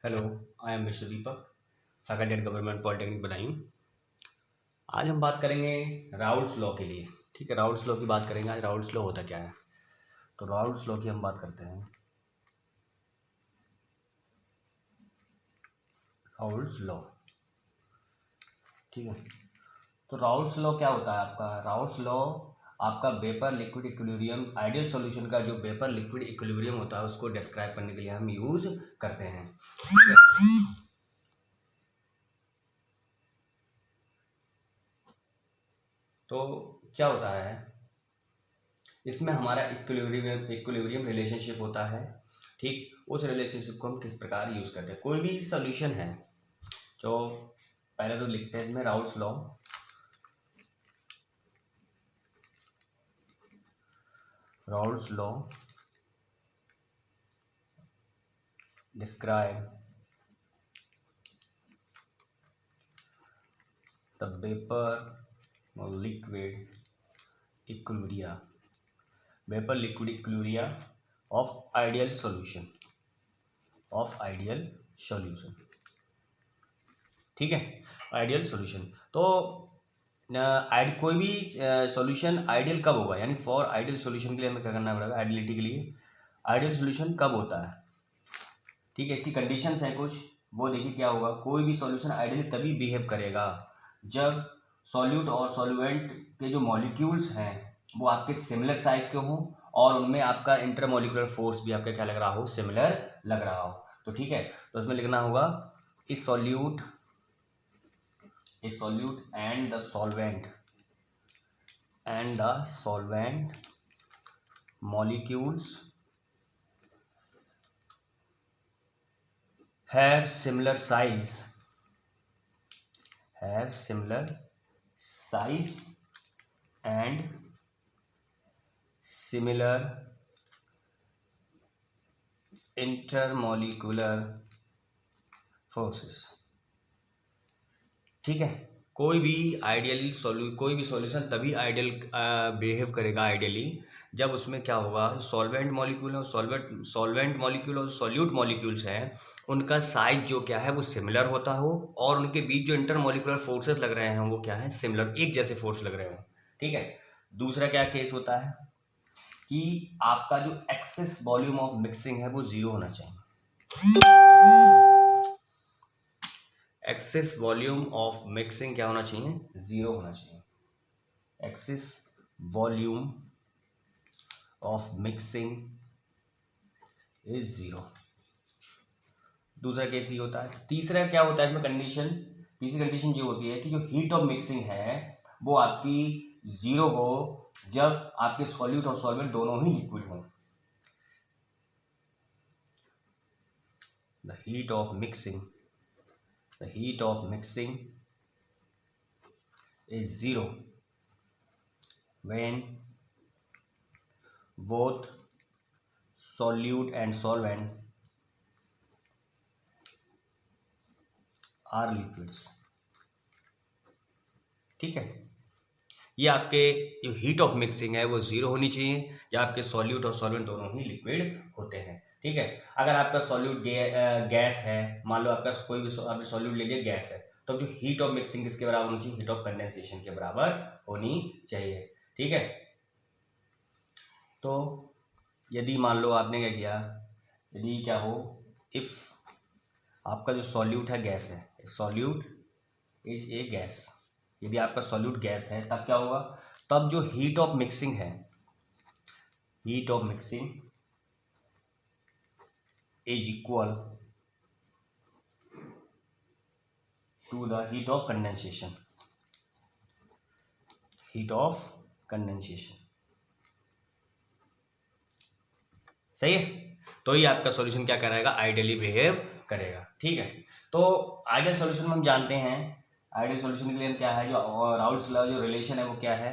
Hello, I am Vishwa Deepak, faculty at government polytechnic Badaun. आज हम बात करेंगे राउल्ट्स लॉ के लिए। ठीक है, राउल्ट्स लॉ की बात करेंगे आज। राउल्ट्स लॉ होता क्या है, तो राउल्ट्स लॉ की हम बात करते हैं। राउल्ट्स लॉ, ठीक है। तो राउल्ट्स लॉ क्या होता है आपका? राउल्ट्स लॉ आपका vapour liquid equilibrium, ideal solution का जो वेपर लिक्विड इक्विलिब्रियम होता है उसको डिस्क्राइब करने के लिए हम यूज करते हैं। तो क्या होता है इसमें, हमारा इक्विलिब्रियम रिलेशनशिप होता है। ठीक, उस रिलेशनशिप को हम किस प्रकार यूज करते हैं। कोई भी सॉल्यूशन है जो, पहले तो लिखते हैं इसमें Raoult's law. Raoult's law describe the vapour और liquid equilibria of ideal solution. ठीक है, आइडियल सॉल्यूशन। तो कोई भी सॉल्यूशन आइडियल कब होगा, यानी फॉर आइडियल सॉल्यूशन के लिए हमें क्या करना पड़ेगा, आइडियलिटी के लिए आइडियल सॉल्यूशन कब होता है। ठीक है, इसकी कंडीशंस है कुछ, वो देखिए क्या होगा। कोई भी सॉल्यूशन आइडियली तभी बिहेव करेगा जब सॉल्यूट और सॉल्वेंट के जो मॉलिक्यूल्स हैं वो आपके सिमिलर साइज के हों और उनमें आपका इंटरमोलिकुलर फोर्स भी आपका क्या लग रहा हो, सिमिलर लग रहा हो। तो ठीक है, तो इसमें लिखना होगा इस solute and the solvent molecules have similar size and similar intermolecular forces। ठीक है, कोई भी सॉल्यूशन तभी आइडियल बिहेव करेगा आइडियली जब उसमें क्या होगा, सॉल्वेंट मॉलिक्यूल और सॉल्यूट मॉलिक्यूल्स हैं उनका साइज जो क्या है वो सिमिलर होता हो और उनके बीच जो इंटरमोलिकुलर फोर्सेस लग रहे हैं वो क्या है, सिमिलर, एक जैसे फोर्स लग रहे हो। ठीक है, दूसरा क्या केस होता है कि आपका जो एक्सेस वॉल्यूम ऑफ मिक्सिंग है वो जीरो होना चाहिए। एक्सेस वॉल्यूम ऑफ मिक्सिंग क्या होना चाहिए, जीरो होना चाहिए। Excess volume of mixing is zero. दूसरा केस ये होता है। तीसरा क्या होता है इसमें कंडीशन, तीसरी कंडीशन ये होती है कि जो हीट ऑफ मिक्सिंग है वो आपकी जीरो हो जब आपके सॉल्यूट और सॉल्वेंट दोनों ही लिक्विड हों। The heat of mixing is zero when both solute and solvent are liquids। ठीक है, ये आपके जो हीट ऑफ मिक्सिंग है वो जीरो होनी चाहिए जब आपके सॉल्यूट और सॉल्वेंट दोनों ही लिक्विड होते हैं। ठीक है, अगर आपका सॉल्यूट गैस है, मान लो आपका कोई भी आपने सॉल्यूट ले लिया गैस है, तो जो हीट ऑफ मिक्सिंग किसके बराबर होनी चाहिए, हीट ऑफ कंडेंसेशन के बराबर होनी चाहिए। ठीक है, तो यदि मान लो आपने क्या किया, यदि क्या हो, इफ आपका जो सॉल्यूट है गैस है, सॉल्यूट इज ए गैस, यदि आपका सॉल्यूट गैस है तब क्या होगा, तब जो हीट ऑफ मिक्सिंग है, heat of mixing is equal to the heat of condensation. सही है, तो ही आपका सॉल्यूशन क्या कराएगा, आइडियली बिहेव करेगा। ठीक है, तो आइडियल सॉल्यूशन में हम जानते हैं, आइडियल सॉल्यूशन के लिए क्या है, जो राउल्ट्स लॉ जो रिलेशन है वो क्या है,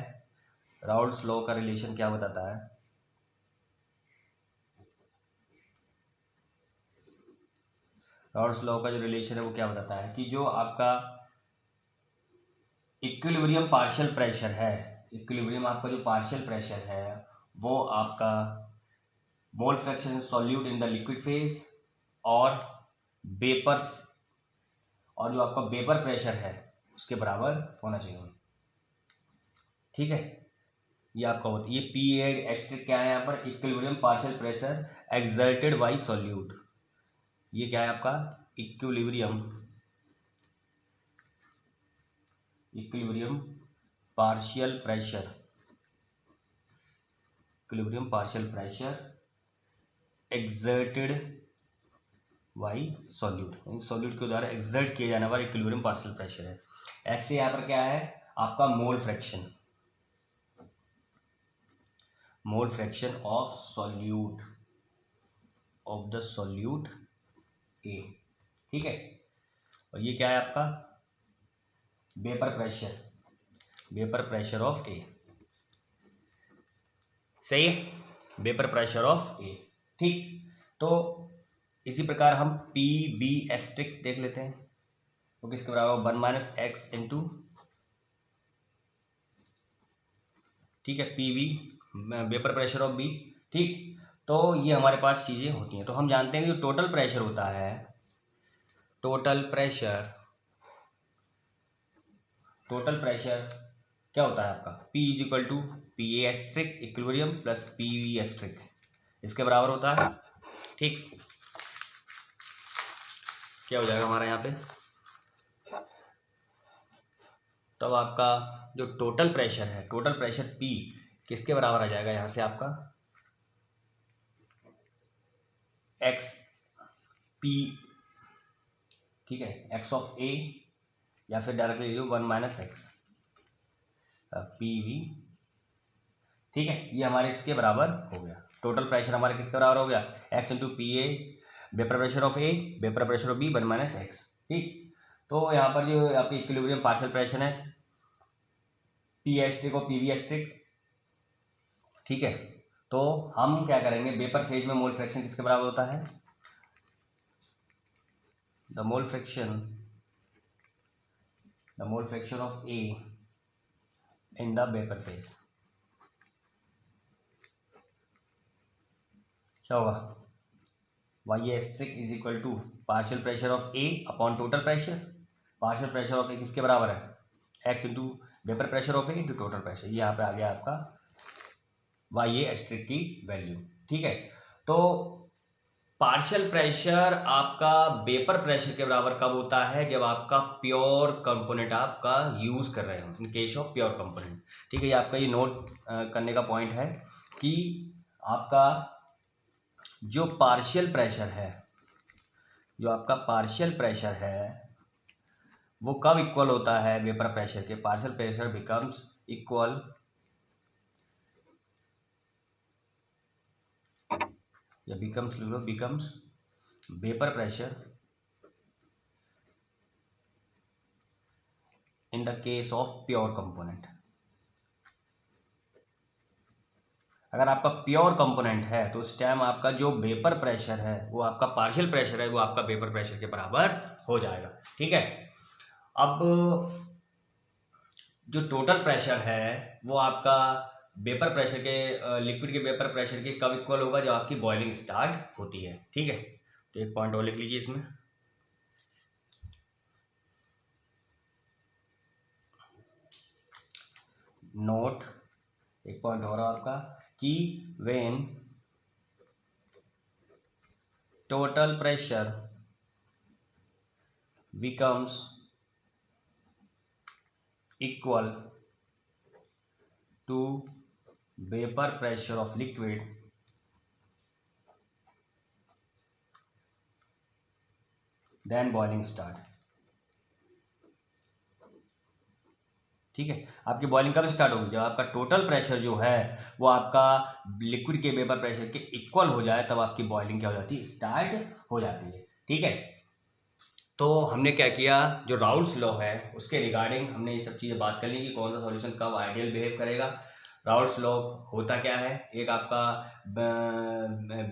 राउल्ट्स लॉ का रिलेशन क्या बताता है, राउल्ट्स लॉ का जो रिलेशन है वो क्या बताता है कि जो आपका इक्विलिब्रियम पार्शियल प्रेशर है, इक्विलिब्रियम आपका जो पार्शियल प्रेशर है वो आपका mole fraction solute in the liquid phase और वेपर और जो आपका वेपर प्रेशर है उसके बराबर होना चाहिए। ठीक है, ये आपका होता है, ये पी एस्ट्रिक क्या है यहाँ पर, equilibrium partial pressure exerted by solute. ये क्या है आपका equilibrium partial pressure, equilibrium partial pressure exerted by solute, solute के द्वारा एक्सर्ट किया जाने वाला इक्विलिब्रियम पार्शियल प्रेशर है। एक्स यहाँ पर क्या है आपका mole fraction of solute of the solute A. ठीक है, और ये क्या है आपका वेपर प्रेशर ऑफ ए। सही है, वेपर प्रेशर ऑफ ए। ठीक, तो इसी प्रकार हम पी बी एस्ट्रिक देख लेते हैं, तो किसके बराबर 1 माइनस एक्स इंटू, ठीक है, P V vapour pressure of B. ठीक, तो ये हमारे पास चीज़ें होती हैं। तो हम जानते हैं कि जो टोटल प्रेशर होता है, टोटल प्रेशर क्या होता है आपका P is equal to P A asterisk equilibrium plus P V asterisk, इसके बराबर होता है। ठीक, क्या हो जाएगा हमारा यहाँ पे, तब आपका जो टोटल प्रेशर है, टोटल प्रेशर P किसके बराबर आ जाएगा यहाँ से आपका एक्स पी, ठीक है, एक्स ऑफ ए, या फिर डायरेक्टली ले लो 1 माइनस एक्स पी वी। ठीक है, ये हमारे इसके बराबर हो गया। टोटल प्रेशर हमारे किसके बराबर हो गया, X into P A vapour pressure of A vapour pressure of B 1 minus X. ठीक, तो यहाँ पर जो आपकी इक्विलिब्रियम पार्शियल प्रेशर है पी एस्ट्रिक और पी वी एस्ट्रिक। ठीक है, तो हम क्या करेंगे, वेपर फेज में मोल फ्रैक्शन किसके बराबर होता है, the mole fraction of A in the vapour phase. क्या होगा, y asterisk is equal to partial pressure of A upon total pressure. Partial pressure of A किसके बराबर है, x into vapour pressure of A into total pressure. ये यहाँ पे आ गया आपका वाई एस्ट्रिक की वैल्यू। ठीक है, तो पार्शियल प्रेशर आपका वेपर प्रेशर के बराबर कब होता है, जब आपका प्योर कंपोनेंट आपका यूज कर रहे हो, in case of pure component. ठीक है, ये आपका ये नोट करने का पॉइंट है कि आपका जो पार्शियल प्रेशर है वो कब इक्वल होता है वेपर प्रेशर के, पार्शियल प्रेशर बिकम्स इक्वल या becomes vapour pressure in the case of pure component. अगर आपका प्योर कंपोनेंट है तो उस टाइम आपका जो वेपर प्रेशर है वो आपका पार्शियल प्रेशर है वो आपका वेपर प्रेशर के बराबर हो जाएगा। ठीक है, अब जो टोटल प्रेशर है वो आपका वेपर प्रेशर के लिक्विड के वेपर प्रेशर के कब इक्वल होगा, जब आपकी बॉइलिंग स्टार्ट होती है। ठीक है, तो एक पॉइंट और लिख लीजिए इसमें, नोट एक पॉइंट हो रहा आपका कि when total pressure becomes equal to vapor pressure of liquid, then boiling start। ठीक है, आपकी बॉइलिंग कब स्टार्ट होगी, जब आपका टोटल प्रेशर जो है वो आपका लिक्विड के वेपर प्रेशर के इक्वल हो जाए, तब आपकी बॉइलिंग क्या हो जाती है, स्टार्ट हो जाती है। ठीक है, तो हमने क्या किया, जो राउल्ट्स लॉ है उसके रिगार्डिंग हमने ये सब चीज़ें बात कर ली कि कौन सा सॉल्यूशन कब आइडियल बिहेव करेगा। राउल्ट्स लॉ होता क्या है, एक आपका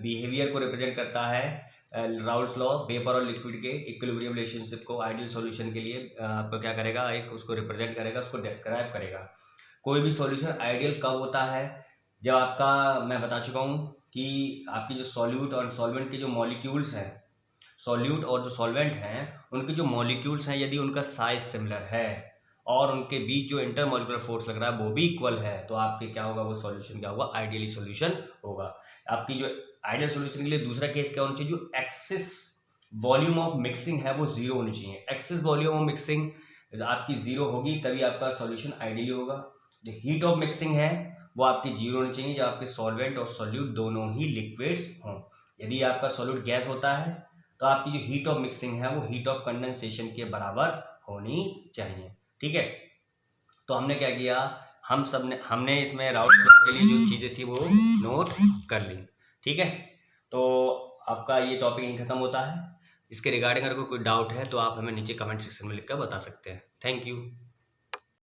बिहेवियर को रिप्रेजेंट करता है। राउल्ट्स लॉ वेपर और लिक्विड के इक्विलिब्रियम रिलेशनशिप को आइडियल सॉल्यूशन के लिए आपको क्या करेगा, एक उसको रिप्रेजेंट करेगा, उसको डिस्क्राइब करेगा। कोई भी सॉल्यूशन आइडियल कब होता है, जब आपका, मैं बता चुका हूँ कि आपकी जो सॉल्यूट और सॉल्वेंट के जो मॉलिक्यूल्स हैं, सॉल्यूट और जो सॉल्वेंट हैं उनके जो मॉलिक्यूल्स हैं यदि उनका साइज सिमिलर है और उनके बीच जो इंटरमॉलिक्यूलर फोर्स लग रहा है वो भी इक्वल है, तो आपके क्या होगा, वो सॉल्यूशन क्या होगा, आइडियली सॉल्यूशन होगा। आपकी जो आइडियल सॉल्यूशन के लिए दूसरा केस क्या होना चाहिए, जो एक्सिस वॉल्यूम ऑफ मिक्सिंग है वो जीरो होनी चाहिए। एक्सिस वॉल्यूम ऑफ मिक्सिंग आपकी जीरो होगी तभी आपका सॉल्यूशन आइडियली होगा। जो हीट ऑफ मिक्सिंग है वो आपकी जीरो होनी चाहिए जब आपके सॉल्वेंट और सॉल्यूट दोनों ही लिक्विड्स हों। यदि आपका सॉल्यूट गैस होता है तो आपकी जो हीट ऑफ मिक्सिंग है वो हीट ऑफ कंडेंसेशन के बराबर होनी चाहिए। ठीक है, तो हमने क्या किया, हमने इसमें राउट फ्लो के लिए जो चीज़ें थी वो नोट कर ली। ठीक है, तो आपका ये टॉपिक यहीं खत्म होता है। इसके रिगार्डिंग अगर कोई डाउट है तो आप हमें नीचे कमेंट सेक्शन में लिखकर बता सकते हैं। Thank you.